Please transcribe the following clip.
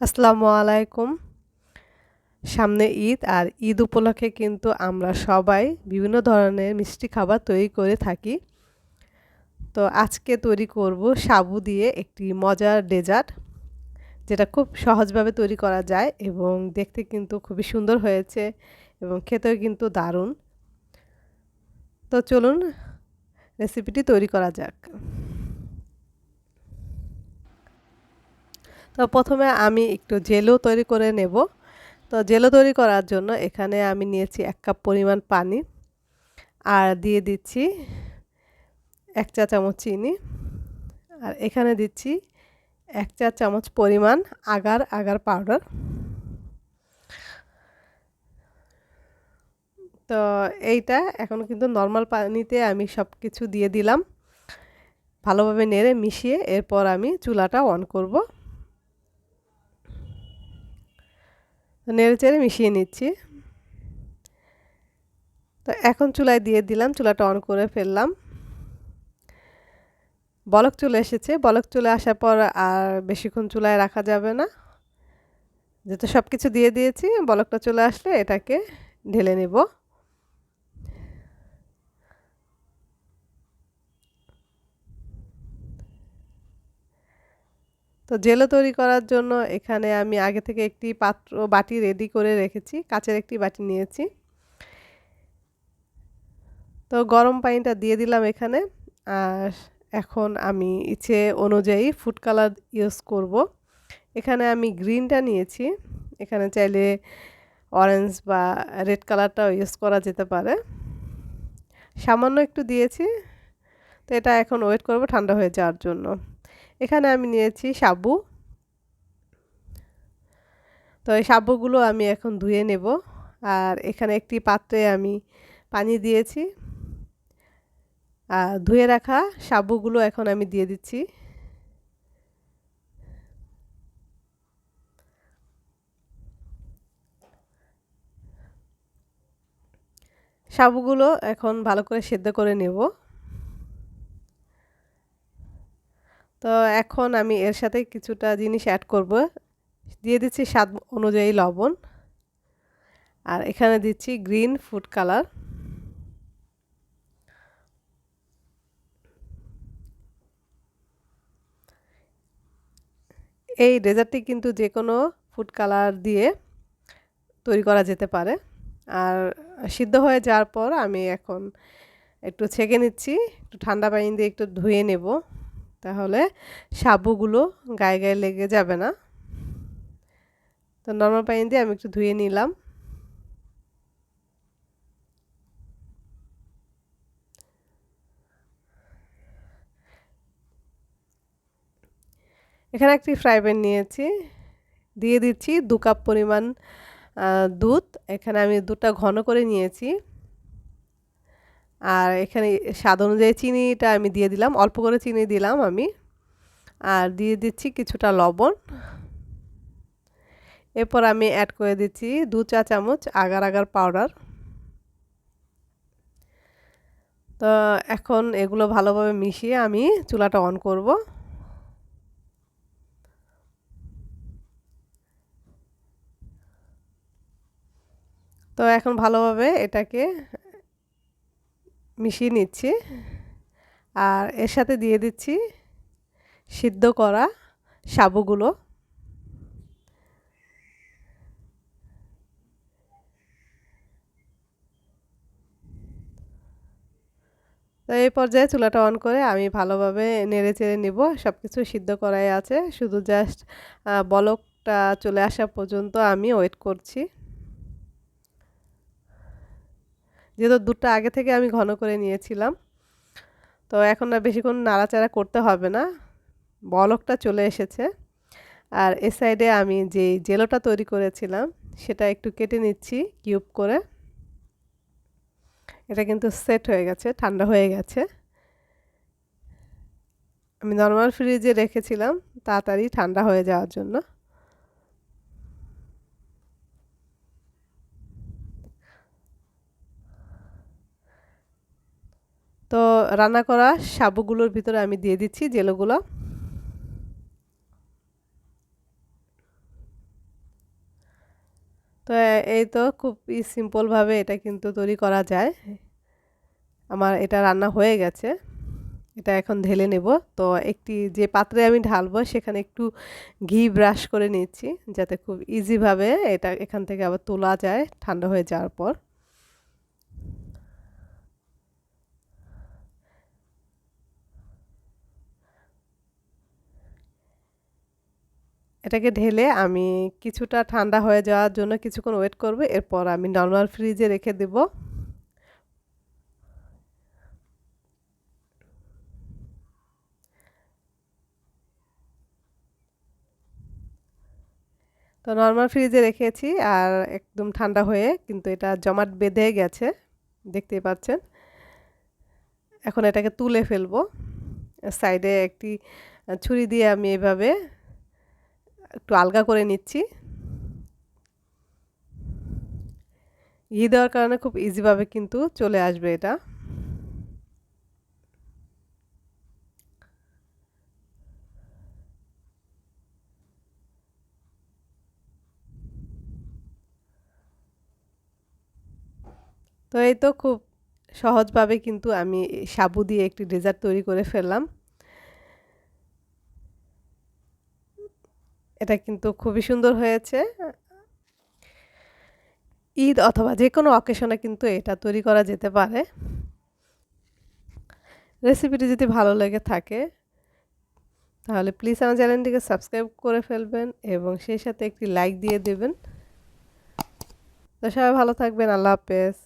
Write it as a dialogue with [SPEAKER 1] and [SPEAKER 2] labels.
[SPEAKER 1] আসসালামু আলাইকুম। সামনে ঈদ আর ঈদ উপলক্ষে কিন্তু আমরা সবাই বিভিন্ন ধরনের মিষ্টি খাবার তৈরি করে থাকি। তো আজকে তৈরি করব সাবু দিয়ে একটি মজার ডেজার্ট, যেটা খুব সহজভাবে তৈরি করা যায় এবং দেখতে কিন্তু খুবই সুন্দর হয়েছে এবং খেতেও কিন্তু দারুণ। তো চলুন রেসিপিটি তৈরি করা যাক। তো প্রথমে আমি একটু জেলো তৈরি করে নেব। তো জেলো তৈরি করার জন্য এখানে আমি নিয়েছি 1 কাপ পরিমাণ পানি আর দিয়ে দিচ্ছি 1 চা চামচ চিনি আর এখানে দিচ্ছি 1 চা চামচ পরিমাণ আগার আগার পাউডার। তো এইটা এখন কিন্তু নর্মাল পানিতে আমি সব কিছু দিয়ে দিলাম, ভালোভাবে নেড়ে মিশিয়ে এরপর আমি চুলাটা অন করব। নেড়ে চেড়ে মিশিয়ে নিচ্ছি। তো এখন চুলায় দিয়ে দিলাম, চুলাটা অন করে ফেললাম। বলক চলে এসেছে। বলক চলে আসার পর আর বেশিক্ষণ চুলায় রাখা যাবে না, যেহেতু সব কিছু দিয়ে দিয়েছি। বলকটা চলে আসলে এটাকে ঢেলে নেব। তো জেলো তৈরি করার জন্য এখানে আমি আগে থেকে একটি বাটি রেডি করে রেখেছি, কাচের একটি বাটি নিয়েছি। তো গরম পানিটা দিয়ে দিলাম এখানে। আর এখন আমি ইচ্ছে অনুযায়ী ফুড কালার ইউজ করব। এখানে আমি গ্রিনটা নিয়েছি, এখানে চাইলে অরেঞ্জ বা রেড কালারটাও ইউজ করা যেতে পারে। সামান্য একটু দিয়েছি। তো এটা এখন ওয়েট করব ঠান্ডা হয়ে যাওয়ার জন্য। এখানে আমি নিয়েছি সাবু। তো এই সাবুগুলো আমি এখন ধুয়ে নেব। আর এখানে একটি পাত্রে আমি পানি দিয়েছি আর ধুয়ে রাখা সাবুগুলো এখন আমি দিয়ে দিচ্ছি। সাবুগুলো এখন ভালো করে সেদ্ধ করে নেব। তো এখন আমি এর সাথে কিছুটা জিনিস অ্যাড করব। দিয়ে দিচ্ছি স্বাদ অনুযায়ী লবণ আর এখানে দিচ্ছি গ্রিন ফুড কালার। এই ডেজার্টটি কিন্তু যে কোনো ফুড কালার দিয়ে তৈরি করা যেতে পারে। আর সিদ্ধ হয়ে যাওয়ার পর আমি এখন একটু ছেঁকে নিচ্ছি, একটু ঠান্ডা পানি দিয়ে একটু ধুয়ে নেব, তাহলে সাবুগুলো গায়ে গায়ে লেগে যাবে না। তো নর্মাল পানি দিয়ে আমি একটু ধুয়ে নিলাম। এখানে একটি ফ্রাই প্যান নিয়েছি, দিয়ে দিচ্ছি 2 কাপ পরিমাণ দুধ। এখানে আমি দুধটা ঘন করে নিয়েছি। আর এখানে স্বাদ অনুযায়ী চিনিটা আমি দিয়ে দিলাম, অল্প করে চিনি দিলাম আমি। আর দিয়ে দিচ্ছি কিছুটা লবণ। এরপর আমি অ্যাড করে দিচ্ছি 2 চা চামচ আগার আগার পাউডার। তো এখন এগুলো ভালোভাবে মিশিয়ে আমি চুলাটা অন করব। তো এখন ভালোভাবে এটাকে মিশিয়ে নিচ্ছি আর এর সাথে দিয়ে দিচ্ছি সিদ্ধ করা সাবুগুলো। তো এই পর্যায়ে চুলাটা অন করে আমি ভালোভাবে নেড়ে চেড়ে নিব। সব কিছু সিদ্ধ করাই আছে, শুধু জাস্ট বলকটা চলে আসা পর্যন্ত আমি ওয়েট করছি। যেহেতু দুধটা আগে থেকে আমি ঘন করে নিয়েছিলাম, তো এখন আর বেশিক্ষণ নাড়াচাড়া করতে হবে না, বলকটা চলে এসেছে। আর এ সাইডে আমি যে জেলোটা তৈরি করেছিলাম সেটা একটু কেটে নিচ্ছি কিউব করে। এটা কিন্তু সেট হয়ে গেছে, ঠান্ডা হয়ে গেছে। আমি নর্মাল ফ্রিজে রেখেছিলাম তাড়াতাড়ি ঠান্ডা হয়ে যাওয়ার জন্য। তো রান্না করা সাবুগুলোর ভিতরে আমি দিয়ে দিচ্ছি জেলোগুলো। তো এই তো খুব সিম্পলভাবে এটা কিন্তু তৈরি করা যায়। আমার এটা রান্না হয়ে গেছে। এটা এখন ঢেলে নেব। তো একটি যে পাত্রে আমি ঢালবো সেখানে একটু ঘি ব্রাশ করে নিচ্ছি যাতে খুব ইজিভাবে এটা এখান থেকে আবার তোলা যায় ঠান্ডা হয়ে যাওয়ার পর। এটাকে ঢেলে আমি কিছুটা ঠান্ডা হয়ে যাওয়ার জন্য কিছুক্ষণ ওয়েট করব, এরপর আমি নর্মাল ফ্রিজে রেখে দেব। তো নর্মাল ফ্রিজে রেখেছি আর একদম ঠান্ডা হয়ে কিন্তু এটা জমাট বেঁধে গেছে, দেখতেই পাচ্ছেন। এখন এটাকে তুলে ফেলবো। সাইডে একটি ছুরি দিয়ে আমি এভাবে একটু আলগা করে নিচ্ছি। ঘি দেওয়ার কারণে খুব ইজিভাবে কিন্তু চলে আসবে এটা। তো এই তো খুব সহজভাবে কিন্তু আমি সাবু দিয়ে একটি ডেজার্ট তৈরি করে ফেললাম। এটা কিন্তু খুবই সুন্দর হয়েছে। ঈদ অথবা যেকোনো অকেশনে কিন্তু এটা তৈরি করা যেতে পারে। রেসিপিটি যদি ভালো লেগে থাকে তাহলে প্লিজ আমার চ্যানেলটিকে সাবস্ক্রাইব করে ফেলবেন এবং সেই সাথে একটি লাইক দিয়ে দেবেন। তো সবাই ভালো থাকবেন। আল্লাহ হাফেজ।